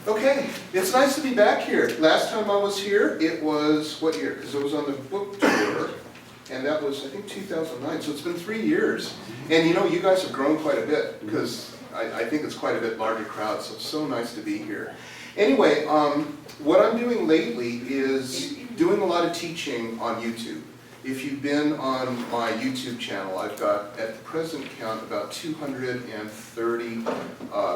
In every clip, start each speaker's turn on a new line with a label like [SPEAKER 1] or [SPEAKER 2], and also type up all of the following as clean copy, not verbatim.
[SPEAKER 1] Okay, it's nice to be back here. Last time I was here, it was, what year? Because it was on the book tour, and that was, I think, 2009, so it's been 3 years. And you know, you guys have grown quite a bit, because I think it's quite a bit larger crowd, so it's so nice to be here. Anyway, what I'm doing lately is doing a lot of teaching on YouTube. If you've been on my YouTube channel, I've got, at the present count, about 230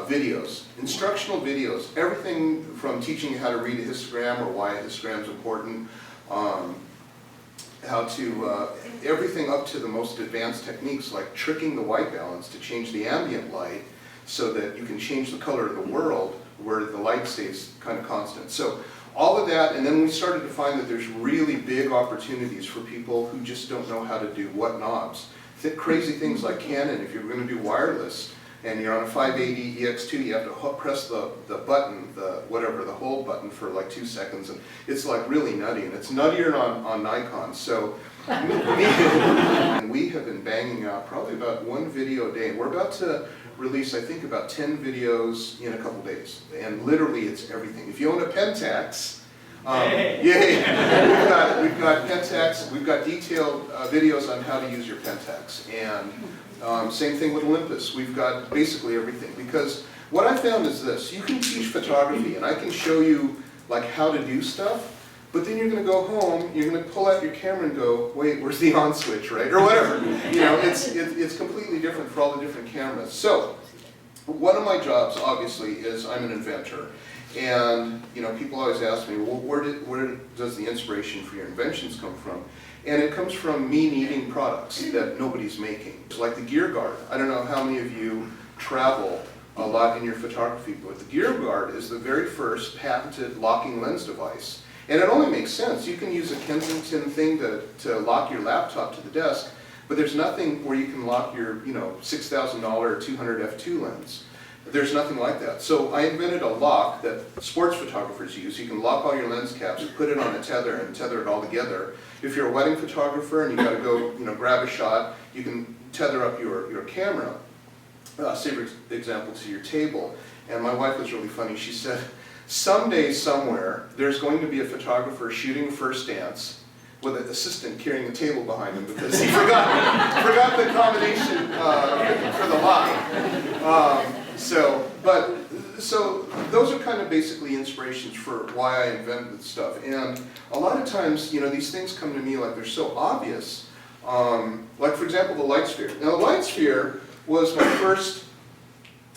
[SPEAKER 1] videos, instructional videos, everything from teaching you how to read a histogram or why a histogram is important, how to, everything up to the most advanced techniques like tricking the white balance to change the ambient light so that you can change the color of the world where the light stays kind of constant. So all of that, and then we started to find that there's really big opportunities for people who just don't know how to do what knobs. Crazy things like Canon, if you're going to do wireless and you're on a 580 EX2, you have to press the button, the hold button for like 2 seconds, and it's like really nutty, and it's nuttier on Nikon. So we have been banging out probably about 1 video a day. We're about to release, I think, about 10 videos in a couple days, and literally it's everything. If you own a Pentax, yay! We've got Pentax, we've got detailed videos on how to use your Pentax, and same thing with Olympus. We've got basically everything, because what I found is this: you can teach photography, and I can show you like how to do stuff, but then you're going to go home, you're going to pull out your camera and go, wait, where's the on switch, right? Or whatever. You know, it's completely different for all the different cameras. So, one of my jobs, obviously, is I'm an inventor. And, you know, people always ask me, well, where does the inspiration for your inventions come from? And it comes from me needing products that nobody's making. It's like the gear guard. I don't know how many of you travel a lot in your photography, but the gear guard is the very first patented locking lens device. And it only makes sense. You can use a Kensington thing to lock your laptop to the desk, but there's nothing where you can lock your, you know, $6,000 200 f2 lens. There's nothing like that. So I invented a lock that sports photographers use. You can lock all your lens caps, put it on a tether, and tether it all together. If you're a wedding photographer and you got to go, you know, grab a shot, you can tether up your camera, say for example, to your table. And my wife was really funny. She said, someday, somewhere, there's going to be a photographer shooting a first dance with an assistant carrying the table behind him because he forgot the combination for the lock. So those are kind of basically inspirations for why I invented stuff. And a lot of times, you know, these things come to me like they're so obvious. Like, for example, the Lightsphere. Now, the Lightsphere was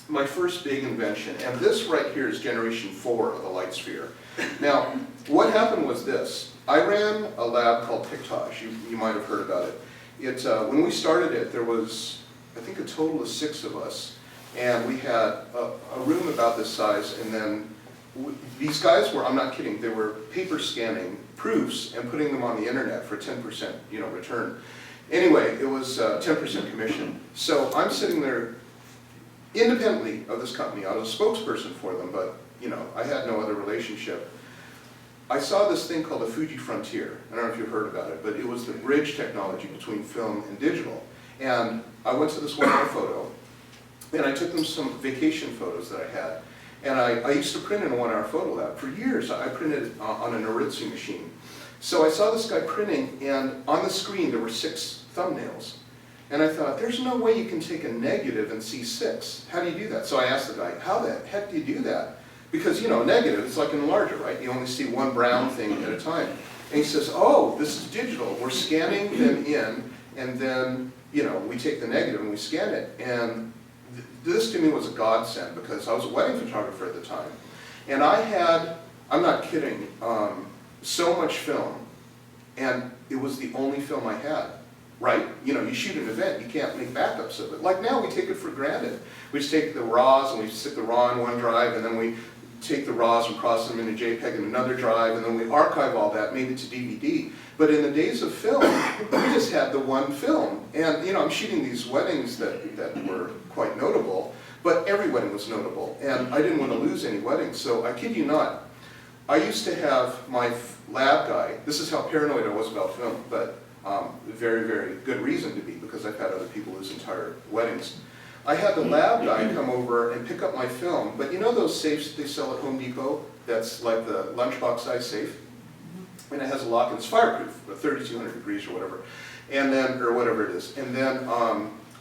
[SPEAKER 1] my first big invention, and this right here is generation 4 of the Lightsphere. Now, what happened was this. I ran a lab called Pictage. You might have heard about it. When we started it, there was, I think, a total of 6 of us, and we had a room about this size, and then these guys were, I'm not kidding, they were paper scanning proofs and putting them on the internet for 10%, you know, return. Anyway, it was 10% commission. So I'm sitting there independently of this company. I was a spokesperson for them, but, you know, I had no other relationship. I saw this thing called the Fuji Frontier. I don't know if you've heard about it, but it was the bridge technology between film and digital. And I went to this one-hour photo, and I took them some vacation photos that I had. And I used to print in a one-hour photo lab. For years, I printed on an Noritsu machine. So I saw this guy printing, and on the screen there were 6 thumbnails. And I thought, there's no way you can take a negative and see 6. How do you do that? So I asked the guy, how the heck do you do that? Because, you know, negative, it's like an enlarger, right? You only see one brown thing at a time. And he says, oh, this is digital. We're scanning them in, and then, you know, we take the negative and we scan it. And this to me was a godsend, because I was a wedding photographer at the time. And I had, I'm not kidding, so much film, and it was the only film I had. Right? You know, you shoot an event, you can't make backups of it. Like now, we take it for granted. We just take the RAWs and we stick the RAW in one drive, and then we take the RAWs and process them into JPEG in another drive, and then we archive all that, maybe to DVD. But in the days of film, we just had the one film. And, you know, I'm shooting these weddings that were quite notable, but every wedding was notable. And I didn't want to lose any weddings, so I kid you not, I used to have my lab guy, this is how paranoid I was about film, but very, very good reason to be, because I've had other people lose entire weddings. I had the lab guy come over and pick up my film, but you know those safes that they sell at Home Depot? That's like the lunchbox size safe? And it has a lock and it's fireproof, 3,200 degrees or whatever. And then, or whatever it is. And then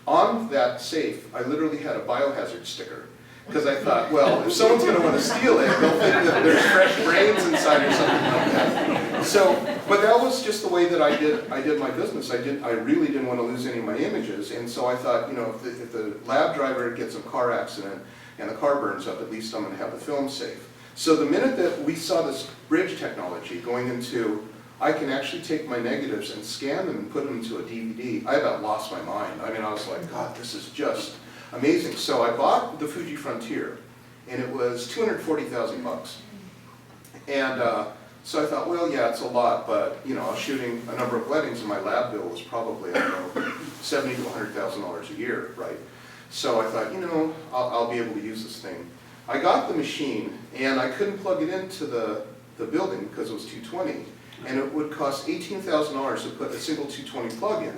[SPEAKER 1] on that safe, I literally had a biohazard sticker. Because I thought, well, if someone's going to want to steal it, they'll think that there's fresh brains inside or something like that. So, but that was just the way that I did my business. I really didn't want to lose any of my images, and so I thought, you know, if the lab driver gets in a car accident and the car burns up, at least I'm going to have the film safe. So the minute that we saw this bridge technology going into, I can actually take my negatives and scan them and put them into a DVD, I about lost my mind. I mean, I was like, God, this is just amazing. So I bought the Fuji Frontier, and it was $240,000. And so I thought, well, yeah, it's a lot, but you know, I was shooting a number of weddings, and my lab bill was probably, I don't know, $70,000 to $100,000 a year, right? So I thought, you know, I'll be able to use this thing. I got the machine, and I couldn't plug it into the building because it was 220, and it would cost $18,000 to put a single 220 plug in.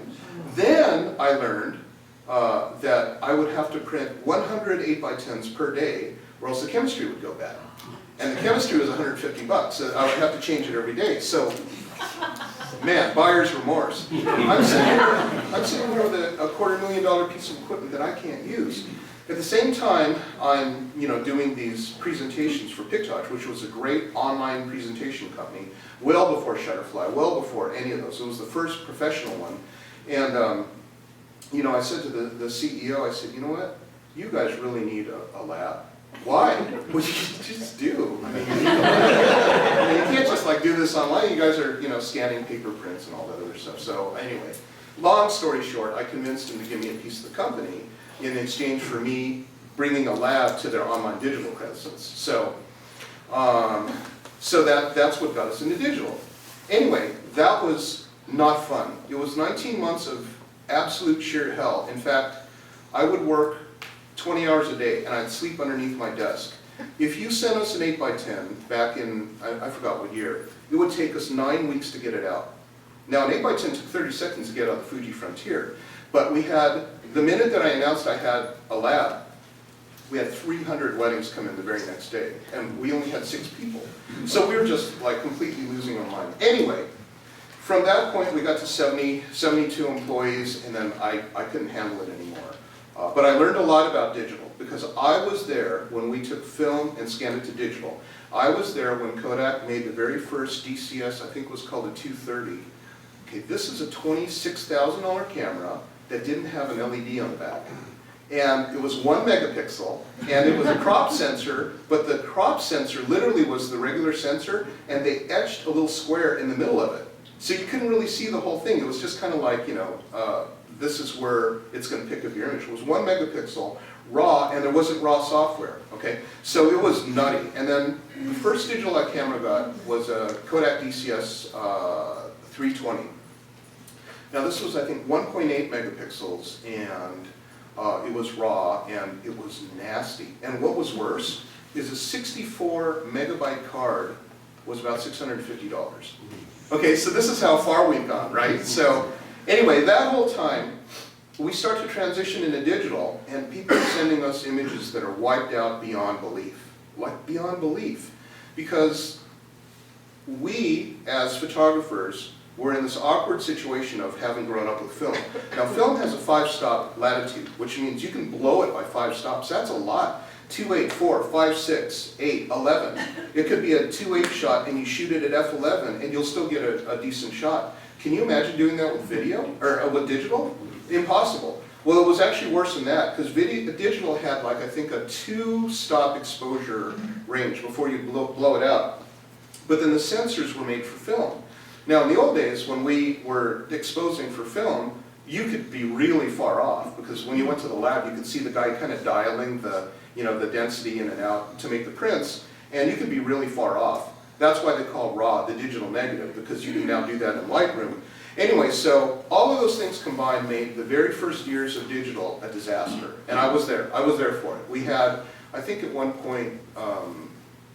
[SPEAKER 1] Then I learned that I would have to print 100 8x10s per day, or else the chemistry would go bad. And the chemistry was $150, so I would have to change it every day. So, man, buyer's remorse. I'm sitting here with a $250,000 piece of equipment that I can't use. At the same time, I'm doing these presentations for PicTouch, which was a great online presentation company, well before Shutterfly, well before any of those. It was the first professional one. And I said to the CEO, I said, you know what? You guys really need a lab. Why? Well, you just do. I mean, you can't just like do this online. You guys are, scanning paper prints and all that other stuff. So anyway, long story short, I convinced him to give me a piece of the company in exchange for me bringing a lab to their online digital presence. So, that's what got us into digital. Anyway, that was not fun. It was 19 months of absolute sheer hell. In fact, I would work 20 hours a day, and I'd sleep underneath my desk. If you sent us an 8x10 back in, I forgot what year, it would take us 9 weeks to get it out. Now, an 8x10 took 30 seconds to get out the Fuji Frontier, but we had, the minute that I announced I had a lab, we had 300 weddings come in the very next day, and we only had 6 people. So we were just like completely losing our mind. Anyway, from that point, we got to 72 employees, and then I couldn't handle it anymore. But I learned a lot about digital because I was there when we took film and scanned it to digital. I was there when Kodak made the very first DCS, I think it was called a 230. Okay, this is a $26,000 camera that didn't have an LED on the back. And it was 1 megapixel, and it was a crop sensor, but the crop sensor literally was the regular sensor, and they etched a little square in the middle of it. So you couldn't really see the whole thing. It was just kind of like, this is where it's going to pick up your image. It was 1 megapixel, raw, and there wasn't raw software, okay? So it was nutty. And then the first digital I camera got was a Kodak DCS 320. Now this was, I think, 1.8 megapixels, and it was raw, and it was nasty. And what was worse is a 64 megabyte card was about $650. Okay, so this is how far we've gone, right? So anyway, that whole time, we start to transition into digital, and people are sending us images that are wiped out beyond belief. Like beyond belief. Because we, as photographers, were in this awkward situation of having grown up with film. Now, film has a 5-stop latitude, which means you can blow it by 5 stops. That's a lot. 2, 8, 4, 5, 6, 8, 11. It could be a 2.8 shot, and you shoot it at f11, and you'll still get a decent shot. Can you imagine doing that with video, or with digital? Impossible. Well, it was actually worse than that, because digital had, like, I think a 2-stop exposure range before you blow it out. But then the sensors were made for film. Now, in the old days, when we were exposing for film, you could be really far off, because when you went to the lab, you could see the guy kind of dialing the density in and out to make the prints, and you could be really far off. That's why they call RAW the digital negative, because you can now do that in Lightroom. Anyway, so all of those things combined made the very first years of digital a disaster, and I was there for it. We had, I think at one point,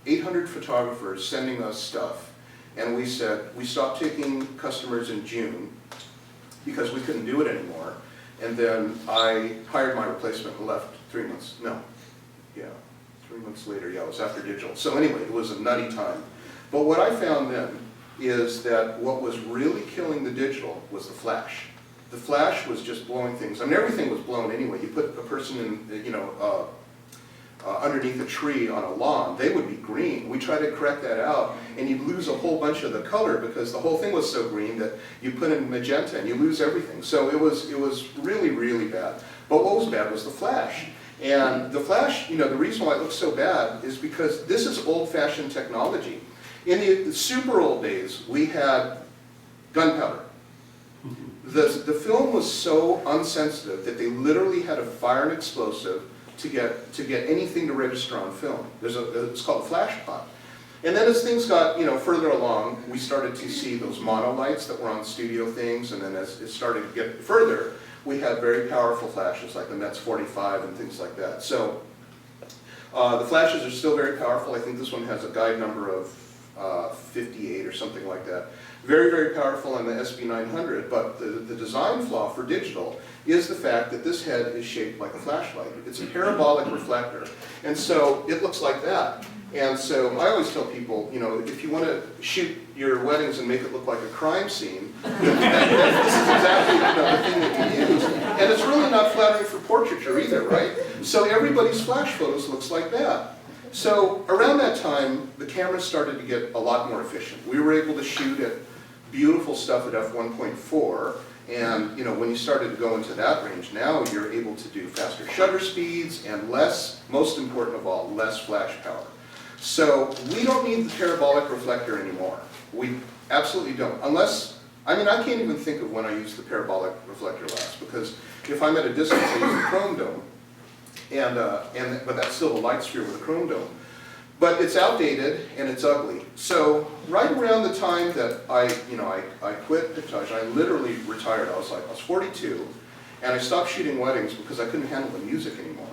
[SPEAKER 1] 800 photographers sending us stuff, and we said, we stopped taking customers in June because we couldn't do it anymore. And then I hired my replacement and left 3 months, no, yeah, 3 months later, yeah, it was after digital. So anyway, it was a nutty time. But what I found then is that what was really killing the digital was the flash. The flash was just blowing things. I mean, everything was blown anyway. You put a person in, you know, underneath a tree on a lawn, they would be green. We tried to correct that out, and you'd lose a whole bunch of the color because the whole thing was so green that you put in magenta and you lose everything. So it was really, really bad. But what was bad was the flash. And the flash, you know, the reason why it looks so bad is because this is old-fashioned technology. In the super old days, we had gunpowder. The film was so unsensitive that they literally had to fire an explosive to get anything to register on film. It's called a flash pot. And then as things got, you know, further along, we started to see those monolights that were on studio things, and then as it started to get further, we had very powerful flashes like the Metz 45 and things like that. So the flashes are still very powerful. I think this one has a guide number of 58 or something like that. Very, very powerful on the SB900, but the design flaw for digital is the fact that this head is shaped like a flashlight. It's a parabolic reflector, and so it looks like that. And so I always tell people, you know, if you want to shoot your weddings and make it look like a crime scene, this is exactly, you know, the thing that you use. And it's really not flattering for portraiture either, right? So everybody's flash photos looks like that. So around that time, the cameras started to get a lot more efficient. We were able to shoot at beautiful stuff at f1.4, and you know, when you started to go into that range, now you're able to do faster shutter speeds and less, most important of all, less flash power. So we don't need the parabolic reflector anymore. We absolutely don't, unless, I mean, I can't even think of when I used the parabolic reflector last, because if I'm at a distance, I use the chrome dome. But that's still a Lightsphere with a chrome dome. But it's outdated and it's ugly. So right around the time that I quit pictage, I literally retired. I was 42, and I stopped shooting weddings because I couldn't handle the music anymore.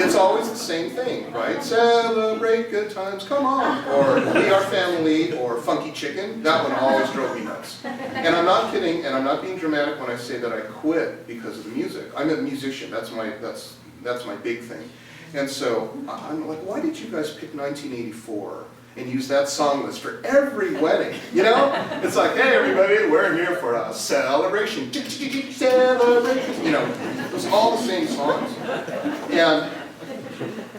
[SPEAKER 1] It's always the same thing, right? Celebrate good times, come on. Or We Are Family, or Funky Chicken. That one always drove me nuts. And I'm not kidding, and I'm not being dramatic when I say that I quit because of the music. I'm a musician. That's my big thing. And so I'm like, why did you guys pick 1984 and use that song list for every wedding? You know? It's like, hey everybody, we're here for a celebration. Celebration. You know, it was all the same songs. And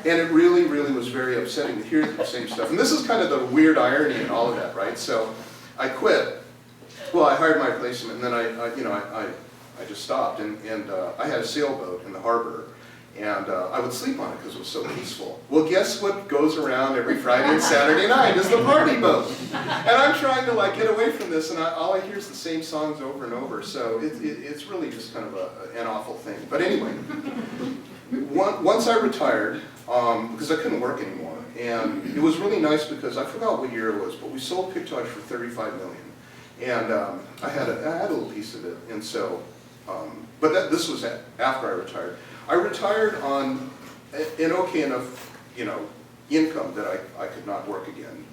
[SPEAKER 1] it really, really was very upsetting to hear the same stuff. And this is kind of the weird irony in all of that, right? So I quit. Well, I hired my replacement, and then I just stopped. And I had a sailboat in the harbor. And I would sleep on it because it was so peaceful. Well, guess what goes around every Friday and Saturday night is the party boat. And I'm trying to like get away from this, and all I hear is the same songs over and over. So it's really just kind of an awful thing. But anyway, once I retired, because I couldn't work anymore, and it was really nice because I forgot what year it was, but we sold pictage for $35 million, and I had a little piece of it. And so, but this was after I retired. I retired on an okay enough, you know, income that I could not work again.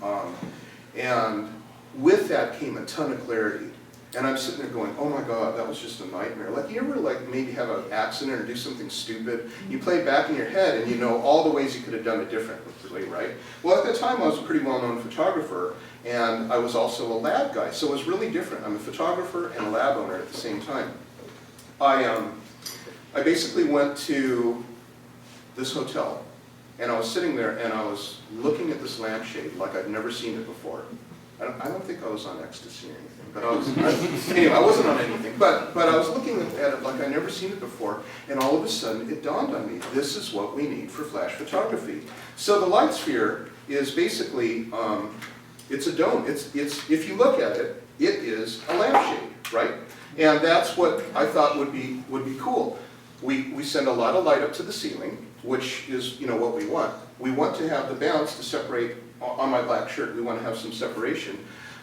[SPEAKER 1] And with that came a ton of clarity. And I'm sitting there going, oh my God, that was just a nightmare. Like, you ever like maybe have an accident or do something stupid? You play it back in your head and you know all the ways you could have done it differently, right? Well, at the time I was a pretty well-known photographer, and I was also a lab guy, so it was really different. I'm a photographer and a lab owner at the same time. I basically went to this hotel, and I was sitting there and I was looking at this lampshade like I'd never seen it before. I don't think I was on ecstasy or anything, but anyway, I wasn't on anything, but I was looking at it like I'd never seen it before, and all of a sudden it dawned on me, this is what we need for flash photography. So the Lightsphere is basically, it's a dome. If you look at it, it is a lampshade, right? And that's what I thought would be cool. We send a lot of light up to the ceiling, which is, you know, what we want. We want to have the bounce to separate on my black shirt. We want to have some separation.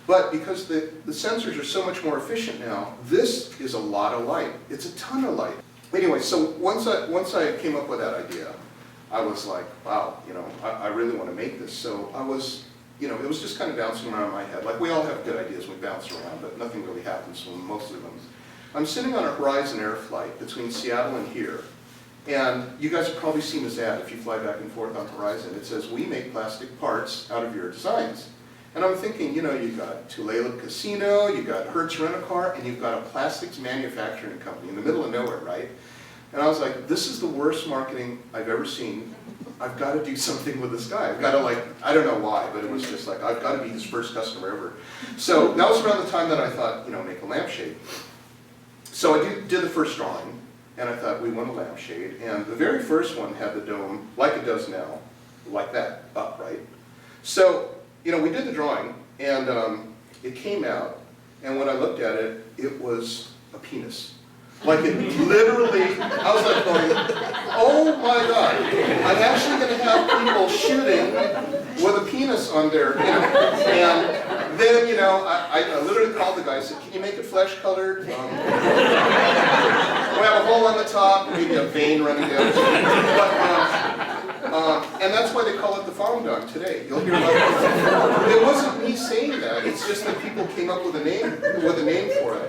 [SPEAKER 1] But because the sensors are so much more efficient now, this is a lot of light. It's a ton of light. Anyway, so once I came up with that idea, I was like, wow, you know, I really want to make this. So I was, you know, it was just kind of bouncing around in my head. Like, we all have good ideas when we bounce around, but nothing really happens from most of them. I'm sitting on a Horizon Air flight between Seattle and here, and you guys have probably seen this ad if you fly back and forth on Horizon. It says, we make plastic parts out of your designs. And I'm thinking, you know, you've got Tulalip Casino, you've got Hertz Rent-A-Car, and you've got a plastics manufacturing company in the middle of nowhere, right? And I was like, this is the worst marketing I've ever seen. I've got to do something with this guy. I've got to, like, I don't know why, but it was just like, I've got to be his first customer ever. So that was around the time that I thought, you know, make a lampshade. So I did the first drawing, and I thought, we want a lampshade. And the very first one had the dome, like it does now, like that, up, right? So, you know, we did the drawing, and it came out, and when I looked at it, it was a penis. Like it literally, I was like going, oh my God, I'm actually going to have people shooting with a penis on their, you know, and then, you know, I literally called the guy and said, can you make it flesh colored? We have a hole on the top, maybe a vein running down. And that's why they call it the Fong Dong today. You'll hear about it. It wasn't me saying that, it's just that people came up with a name for it.